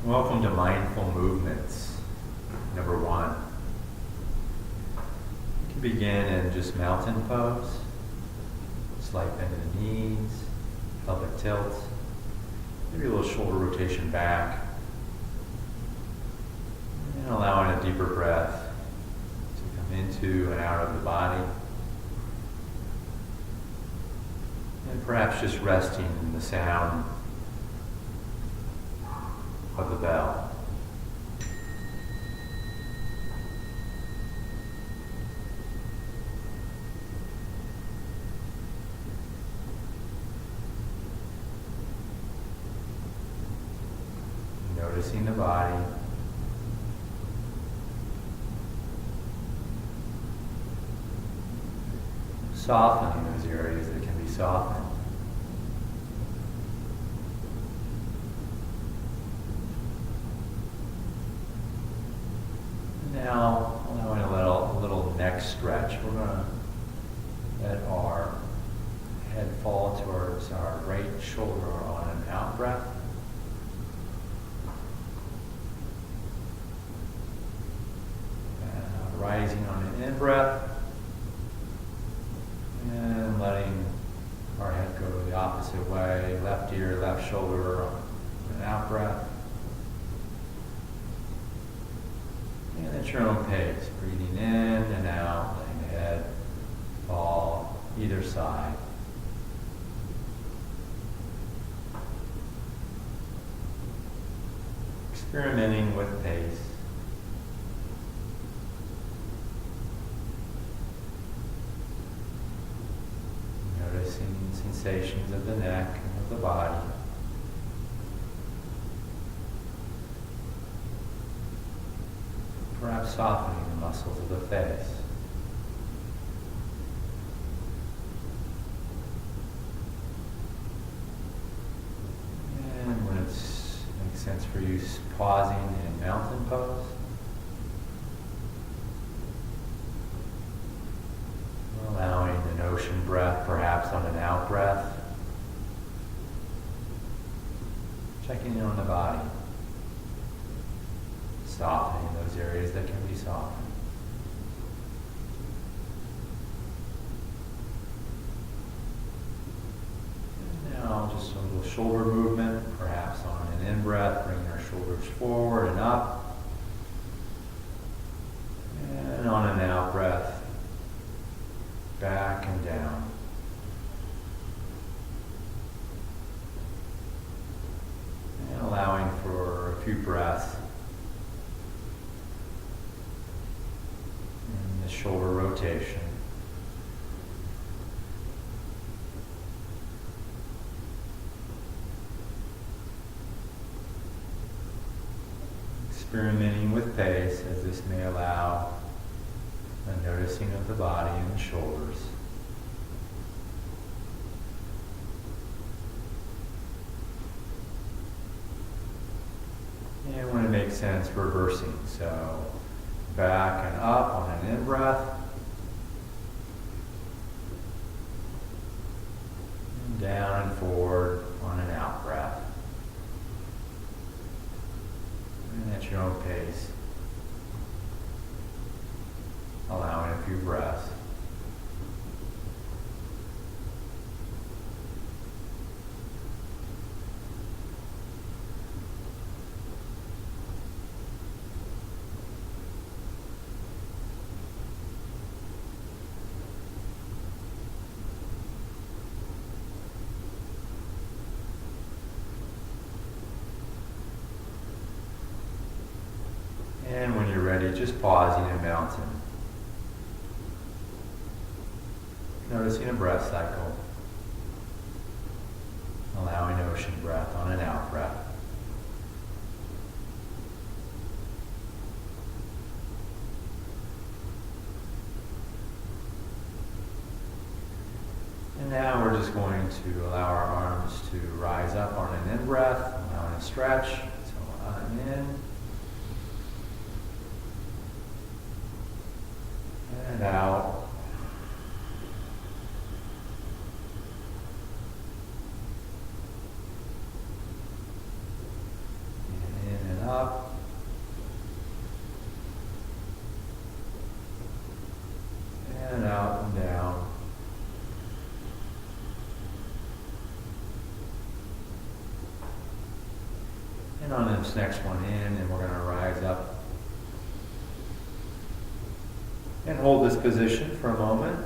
Welcome to Mindful Movements, number 1. You can begin in just mountain pose, slight bend in the knees, pelvic tilt, maybe a little shoulder rotation back, and allowing a deeper breath to come into and out of the body. And perhaps just resting in the sound of the bell. Noticing the body. Softening those areas that can be softened. Now, allowing a little neck stretch. We're going to let our head fall towards our right shoulder on an out breath. Rising on an in breath. And letting our head go the opposite way. Left ear, left shoulder on an out breath. And at your own pace, breathing in and out, letting the head fall either side. Experimenting with pace. Noticing sensations of the neck and of the body. Perhaps softening the muscles of the face. And when it makes sense for you, pausing in mountain pose. Allowing an ocean breath, perhaps on an out breath. Checking in on the body. Softening those areas that can be softened. And now just a little shoulder movement, perhaps on an in-breath, bringing our shoulders forward and up. And on an out-breath, back and down. And allowing for a few breaths. Shoulder rotation. Experimenting with pace as this may allow a noticing of the body and the shoulders. And when it makes sense, reversing. So back and up on an in-breath. And down and forward on an out-breath. And at your own pace. Allowing a few breaths. And when you're ready, just pausing in mountain. Noticing a breath cycle. Allowing ocean breath on an out breath. And now we're just going to allow our arms to rise up on an in breath, allowing a stretch. So on in. And out. And on this next one in, and we're going to rise up and hold this position for a moment.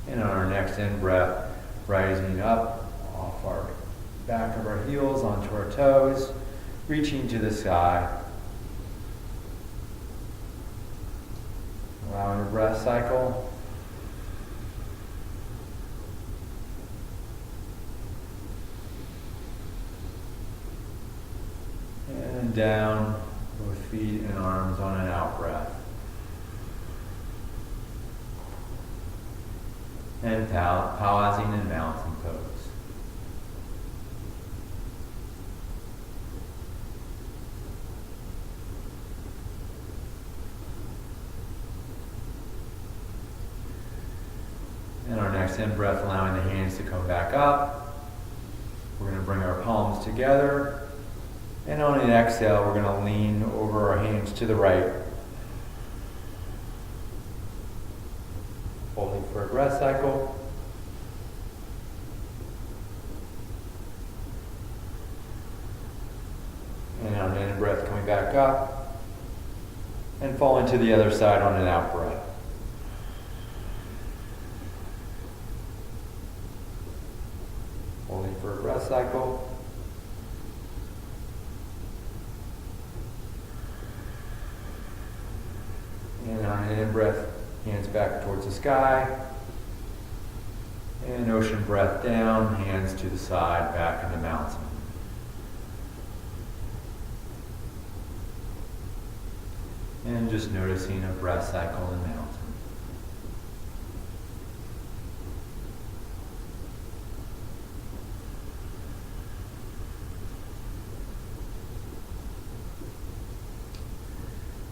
And on our next in breath, rising up off our back of our heels onto our toes, reaching to the sky. Allowing your breath cycle. And down, both feet and arms on an out breath. And pausing in mountain pose. And our next in breath, allowing the hands to come back up. We're going to bring our palms together. And on an exhale, we're going to lean over our hands to the right. Holding for a breath cycle. And on an in breath, coming back up. And falling to the other side on an out breath. Holding for a breath cycle. And on an in breath, hands back towards the sky. And ocean breath down, hands to the side, back in the mountain. And just noticing a breath cycle in mountain.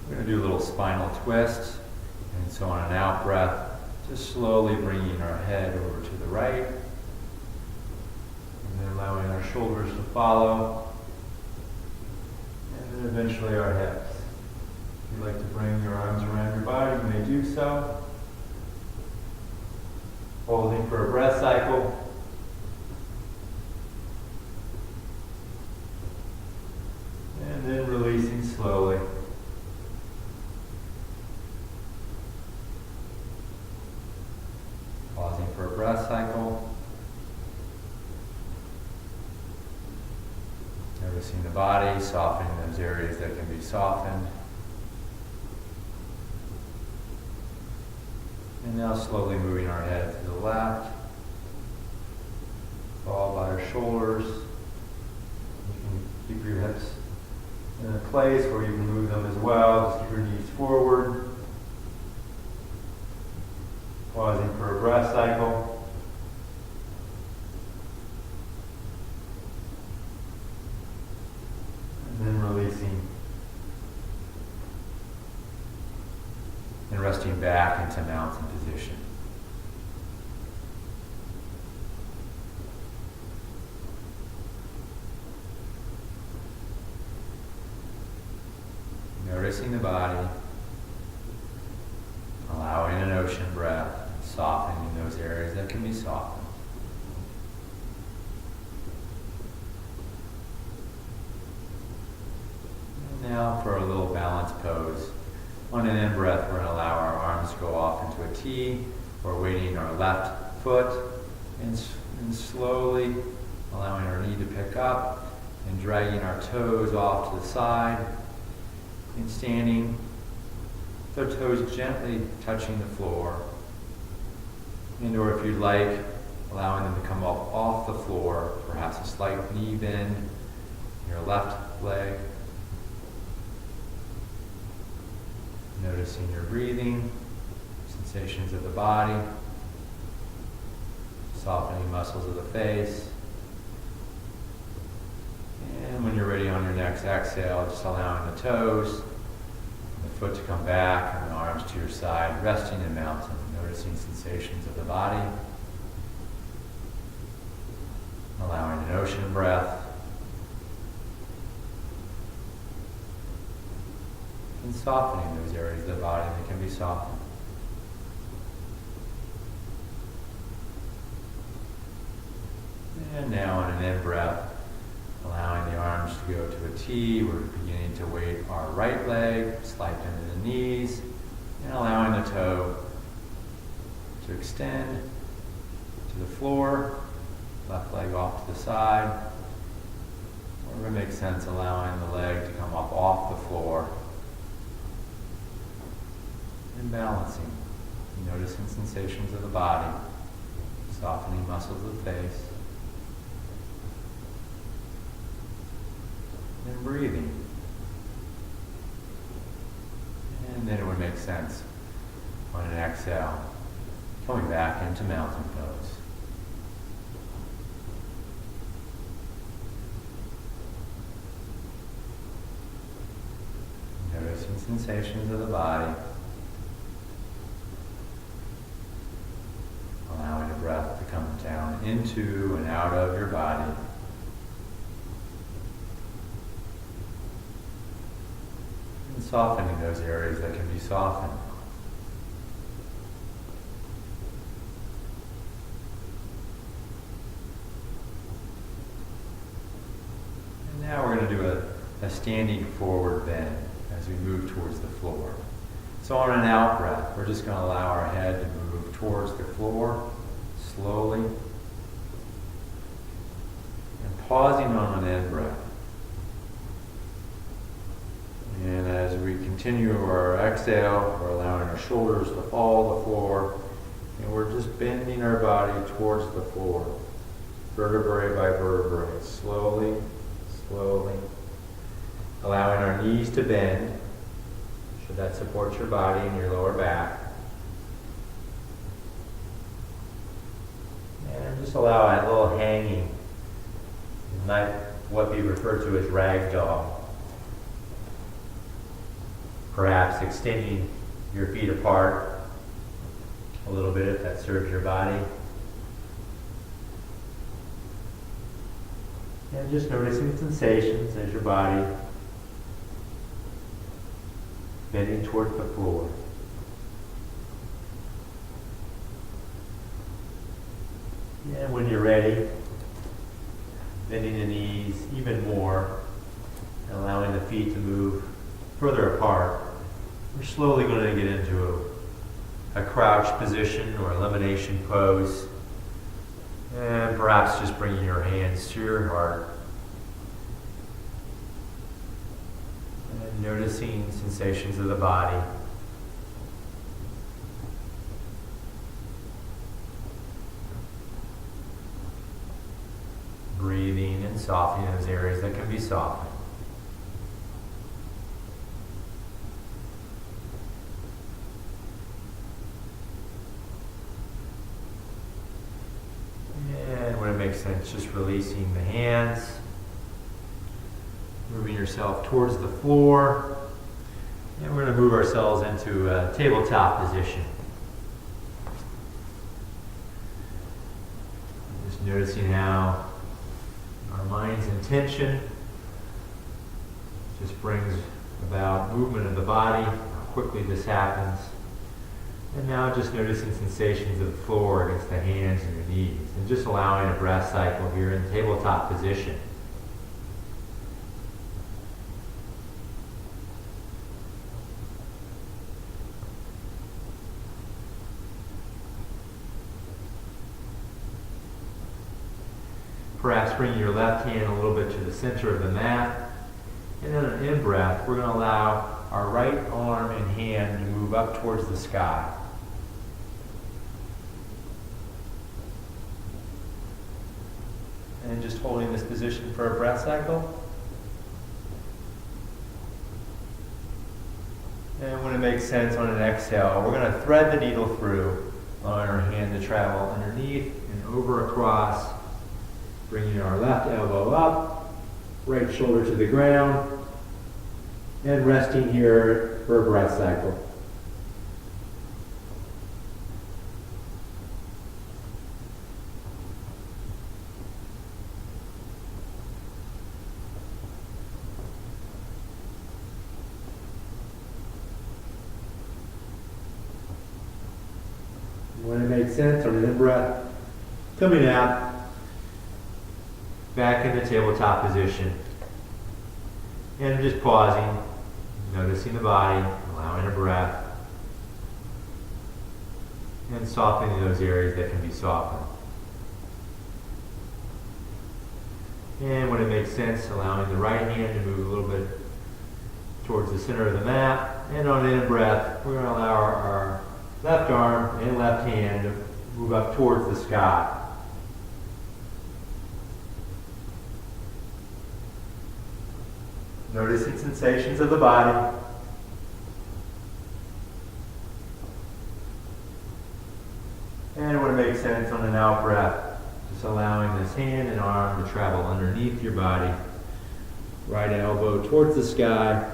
We're going to do a little spinal twist. And so on an out breath, just slowly bringing our head over to the right. And then allowing our shoulders to follow. And then eventually our hips. If you'd like to bring your arms around your body, you may do so. Holding for a breath cycle. And then releasing slowly. Pausing for a breath cycle. Noticing the body, softening those areas that can be softened. And now slowly moving our head to the left, followed by our shoulders. You can keep your hips in a place where you can move them as well. Just keep your knees forward. Pausing for a breath cycle. And then releasing. And resting back into mountain position. Noticing the body, allowing an ocean breath, softening those areas that can be softened. And now for a little balanced pose. On an in breath, we're going to allow our arms to go off into a T. We're weighting our left foot and slowly allowing our knee to pick up and dragging our toes off to the side and standing with our toes gently touching the floor. And or if you'd like, allowing them to come up off the floor, perhaps a slight knee bend in your left leg. Noticing your breathing, sensations of the body, softening muscles of the face. And when you're ready on your next exhale, just allowing the toes, the foot to come back, and the arms to your side, resting in mountain, noticing sensations of the body. Allowing an ocean breath. And softening those areas of the body that can be softened. And now on an in-breath, allowing the arms to go to a T, we're beginning to weight our right leg, slide into the knees, and allowing the toe to extend to the floor, left leg off to the side. Or if it makes sense, allowing the leg to come up off the floor. And balancing, noticing sensations of the body, softening muscles of the face. And breathing. And then it would make sense on an exhale, coming back into mountain pose. Noticing sensations of the body. Allowing the breath to come down into and out of your body. And softening those areas that can be softened. And now we're going to do a standing forward bend as we move towards the floor. So on an out breath, we're just going to allow our head to move towards the floor slowly. And pausing on an in breath. And as we continue our exhale, we're allowing our shoulders to fall to the floor. And we're just bending our body towards the floor, vertebrae by vertebrae, slowly, slowly. Allowing our knees to bend, so that supports your body and your lower back. And just allow that little hanging, what we refer to as ragdoll. Perhaps extending your feet apart a little bit if that serves your body. And just noticing sensations as your body bending towards the floor. And when you're ready, bending the knees even more, and allowing the feet to move further apart. We're slowly going to get into a crouch position or elimination pose. And perhaps just bringing your hands to your heart. And noticing sensations of the body. Breathing and softening those areas that can be softened. And when it makes sense, just releasing the hands, moving yourself towards the floor, and we're going to move ourselves into a tabletop position. Just noticing how our mind's intention just brings about movement of the body, how quickly this happens. And now just noticing sensations of the floor against the hands and your knees. And just allowing a breath cycle here in tabletop position. Perhaps bringing your left hand a little bit to the center of the mat. And then an in-breath, we're going to allow our right arm and hand to move up towards the sky. And just holding this position for a breath cycle. And when it makes sense on an exhale, we're going to thread the needle through, allowing our hand to travel underneath and over across, bringing our left elbow up, right shoulder to the ground, and resting here for a breath cycle. When it makes sense, on an in-breath, coming out, back into tabletop position. And just pausing, noticing the body, allowing a breath, and softening those areas that can be softened. And when it makes sense, allowing the right hand to move a little bit towards the center of the mat. And on an in-breath, we're going to allow our left arm and left hand to move up towards the sky. Noticing sensations of the body. And when it makes sense, on an out breath, just allowing this hand and arm to travel underneath your body. Right elbow towards the sky.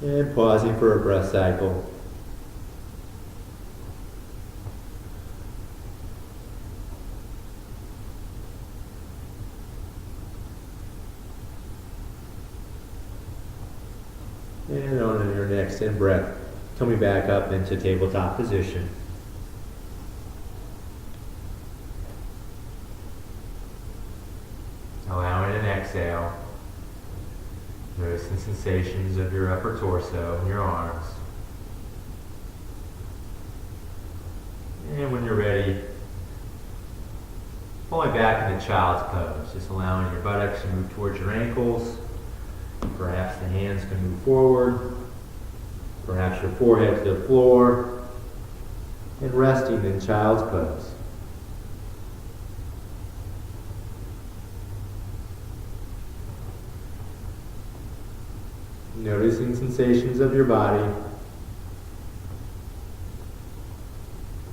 And pausing for a breath cycle. And on your next in-breath, coming back up into tabletop position. Allowing an exhale. Noticing sensations of your upper torso and your arms. And when you're ready, pulling back into child's pose, just allowing your buttocks to move towards your ankles. Perhaps the hands can move forward. Perhaps your forehead to the floor. And resting in child's pose. Noticing sensations of your body.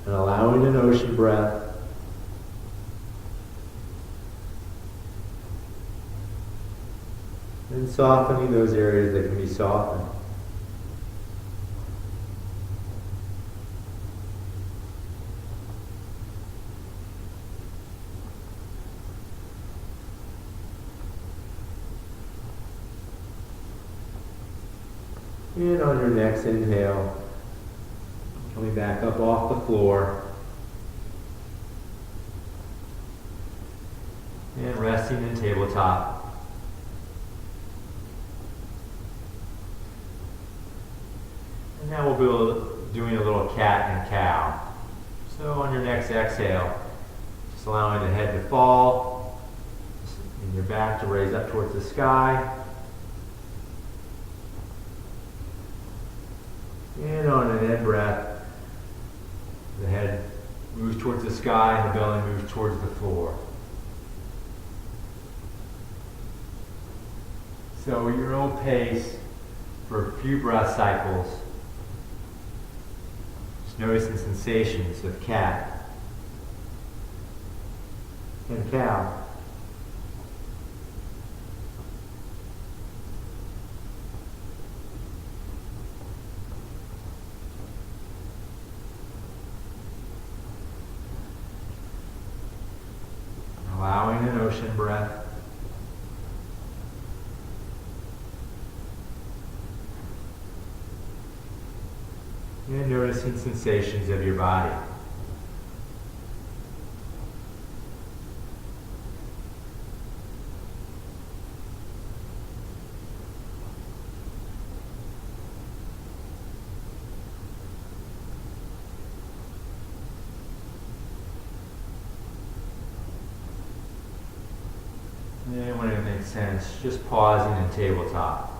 And allowing an ocean breath. And softening those areas that can be softened. And on your next inhale, coming back up off the floor. And resting in tabletop. And now we'll be doing a little cat and cow. So on your next exhale, just allowing the head to fall and your back to raise up towards the sky. And on an in-breath, the head moves towards the sky and the belly moves towards the floor. So at your own pace, for a few breath cycles, just noticing sensations of cat and cow. Allowing an ocean breath. And noticing sensations of your body. And when it makes sense, just pausing in tabletop.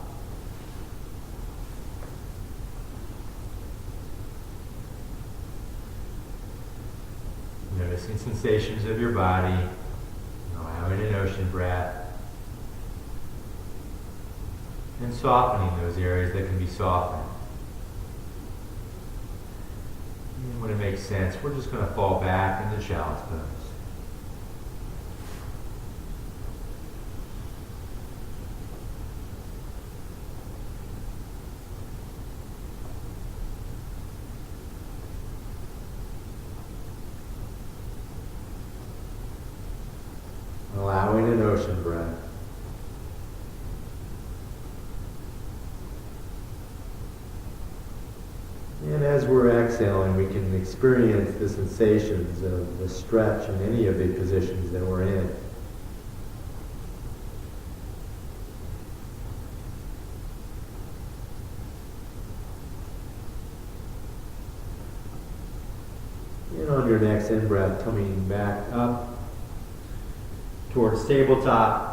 Noticing sensations of your body, allowing an ocean breath, and softening those areas that can be softened. And when it makes sense, we're just going to fall back into child's pose. Allowing an ocean breath. And as we're exhaling, we can experience the sensations of the stretch in any of the positions that we're in. And on your next in-breath, coming back up towards tabletop.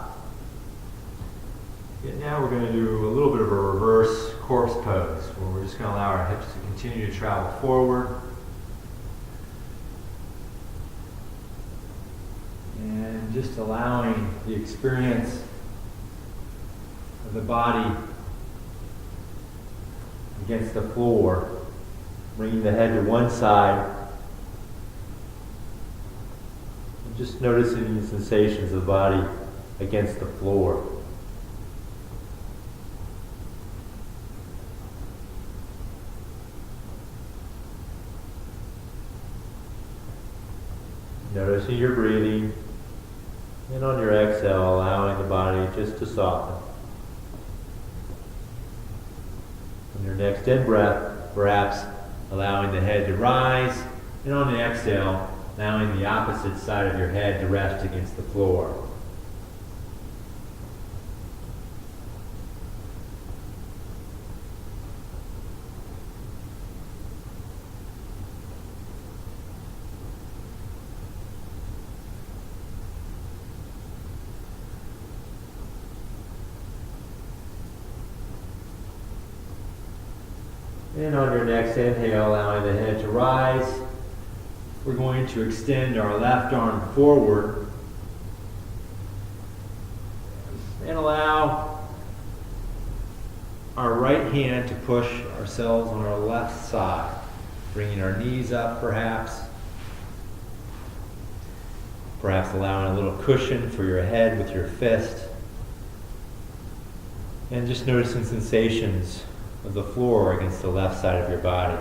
And now we're going to do a little bit of a reverse corpse pose, where we're just going to allow our hips to continue to travel forward. And just allowing the experience of the body against the floor, bringing the head to one side. And just noticing the sensations of the body against the floor. Noticing your breathing, and on your exhale, allowing the body just to soften. On your next in-breath, perhaps allowing the head to rise, and on the exhale, allowing the opposite side of your head to rest against the floor. And on your next inhale, allowing the head to rise, we're going to extend our left arm forward and allow our right hand to push ourselves on our left side, bringing our knees up perhaps allowing a little cushion for your head with your fist, and just noticing sensations of the floor against the left side of your body.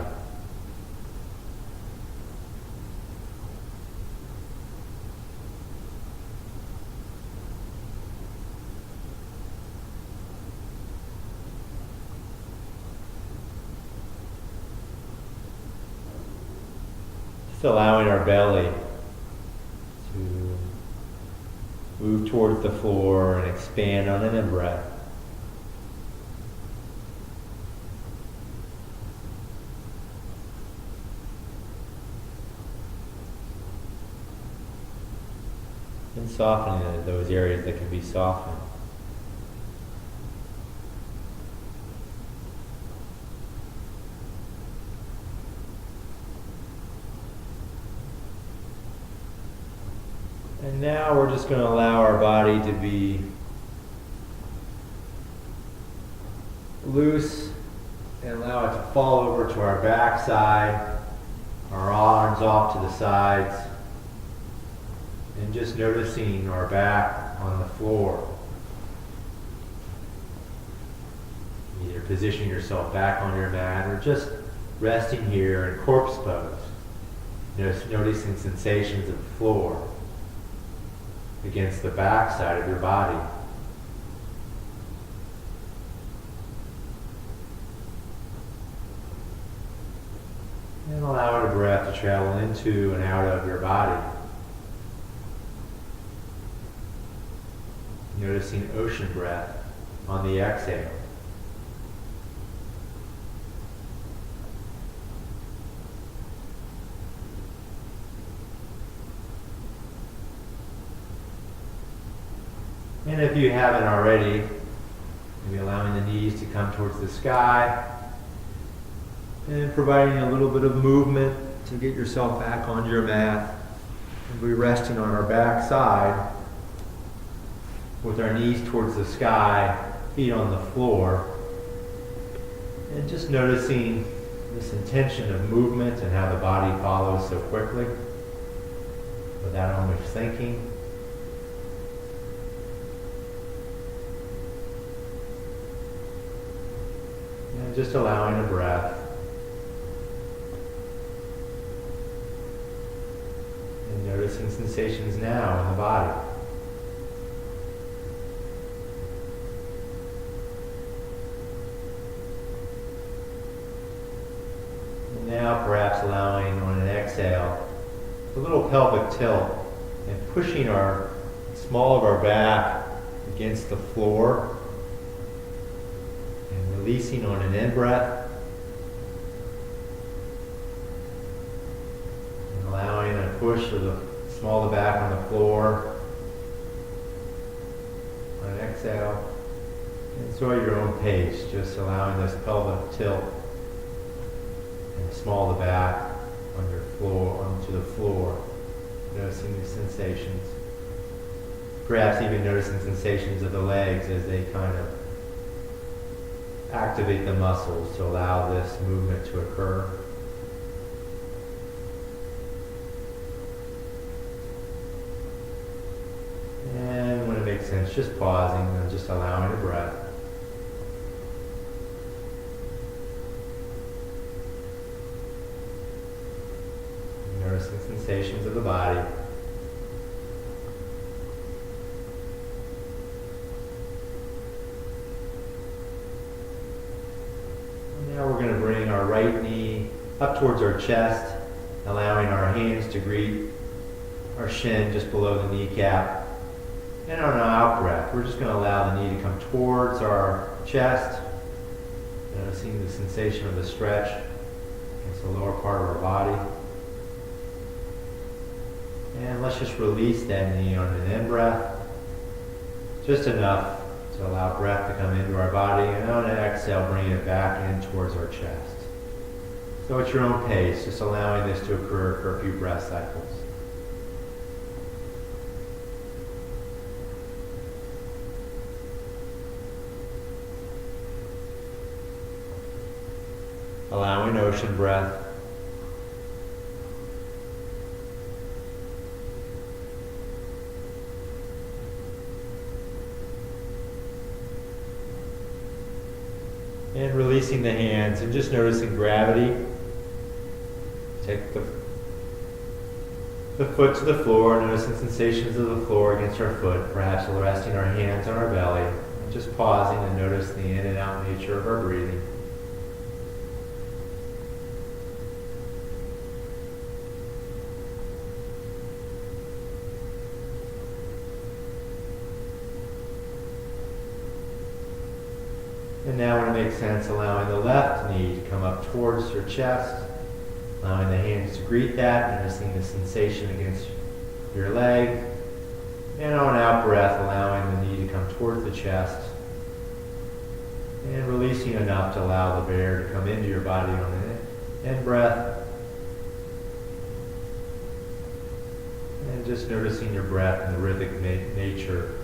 Just allowing our belly to move towards the floor and expand on an in-breath. And softening those areas that can be softened. And now we're just going to allow our body to be loose and allow it to fall over to our back side, our arms off to the sides. And just noticing our back on the floor. Either position yourself back on your mat or just resting here in corpse pose. Just noticing sensations of the floor against the back side of your body. And allow the breath to travel into and out of your body. Noticing ocean breath on the exhale. And if you haven't already, maybe allowing the knees to come towards the sky and providing a little bit of movement to get yourself back on your mat. And we're resting on our back side with our knees towards the sky, feet on the floor, and just noticing this intention of movement and how the body follows so quickly without much thinking. And just allowing a breath. And noticing sensations now in the body. Now perhaps allowing on an exhale a little pelvic tilt and pushing our small of our back against the floor and releasing on an in breath. And allowing a push of the small of the back on the floor on an exhale. Enjoy your own pace, just allowing this pelvic tilt and small of the back on your floor, onto the floor. Noticing these sensations. Perhaps even noticing sensations of the legs as they kind of activate the muscles to allow this movement to occur. And when it makes sense, just pausing and just allowing a breath. Noticing sensations of the body. And now we're going to bring our right knee up towards our chest, allowing our hands to greet our shin just below the kneecap. And on an out breath, we're just going to allow the knee to come towards our chest, noticing the sensation of the stretch against the lower part of our body. And let's just release that knee on an in breath, just enough to allow breath to come into our body, and on an exhale, bring it back in towards our chest. So at your own pace, just allowing this to occur for a few breath cycles. Allowing ocean breath. And releasing the hands and just noticing gravity. Take the foot to the floor, noticing sensations of the floor against our foot, perhaps resting our hands on our belly, and just pausing and notice the in and out nature of our breathing. And now when it makes sense, allowing the left knee to come up towards your chest, allowing the hands to greet that, noticing the sensation against your leg. And on an out breath, allowing the knee to come towards the chest. And releasing enough to allow the bear to come into your body on an in breath. And just noticing your breath and the rhythmic nature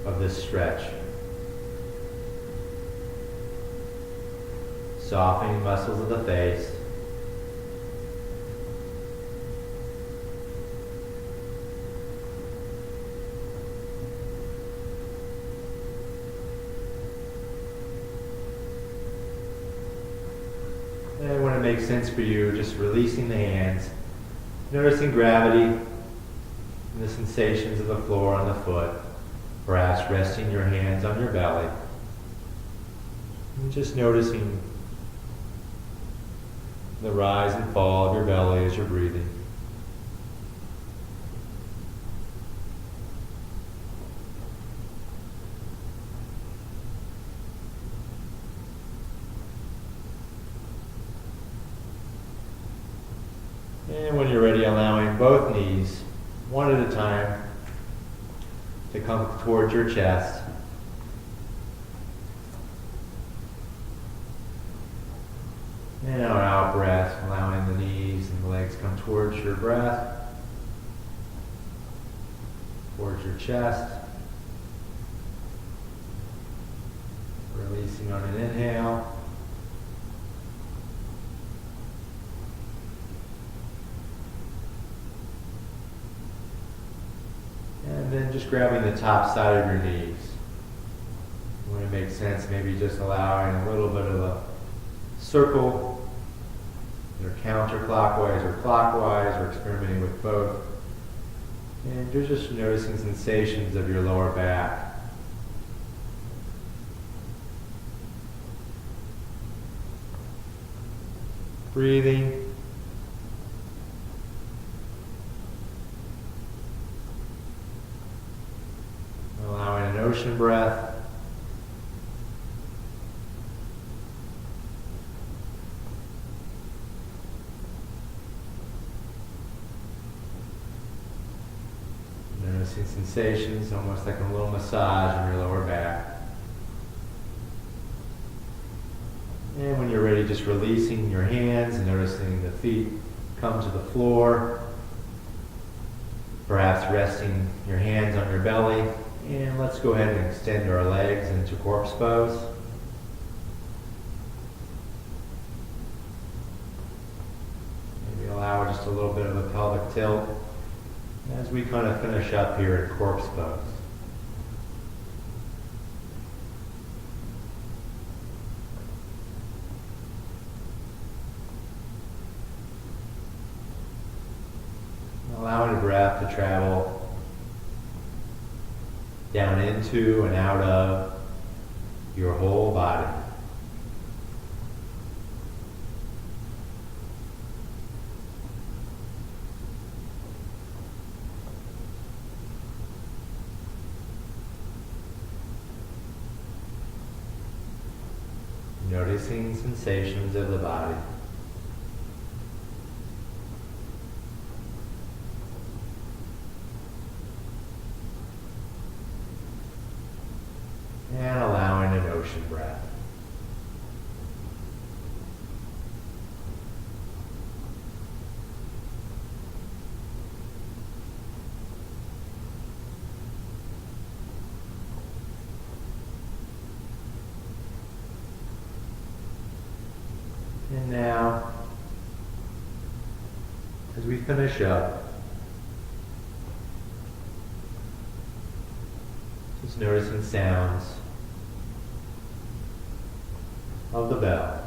of this stretch. Softening muscles of the face. And when it makes sense for you, just releasing the hands, noticing gravity and the sensations of the floor on the foot. Perhaps resting your hands on your belly. And just noticing the rise and fall of your belly as you're breathing. And when you're ready, allowing both knees, one at a time, to come towards your chest. And our out breath, allowing the knees and the legs come towards your breath, towards your chest. Releasing on an inhale. And then just grabbing the top side of your knees. When it makes sense, maybe just allowing a little bit of a circle, either counterclockwise or clockwise, or experimenting with both. And you're just noticing sensations of your lower back. breathing. Allowing an ocean breath. Noticing sensations, almost like a little massage in your lower back. And when you're ready, just releasing your hands and noticing the feet come to the floor. Perhaps resting your hands on your belly. And let's go ahead and extend our legs into corpse pose. Maybe allow just a little bit of a pelvic tilt as we kind of finish up here in corpse pose. Allowing the breath to travel down into and out of your whole body. Noticing sensations of the body. And allowing an ocean breath. And now, as we finish up, just noticing sounds of the bell.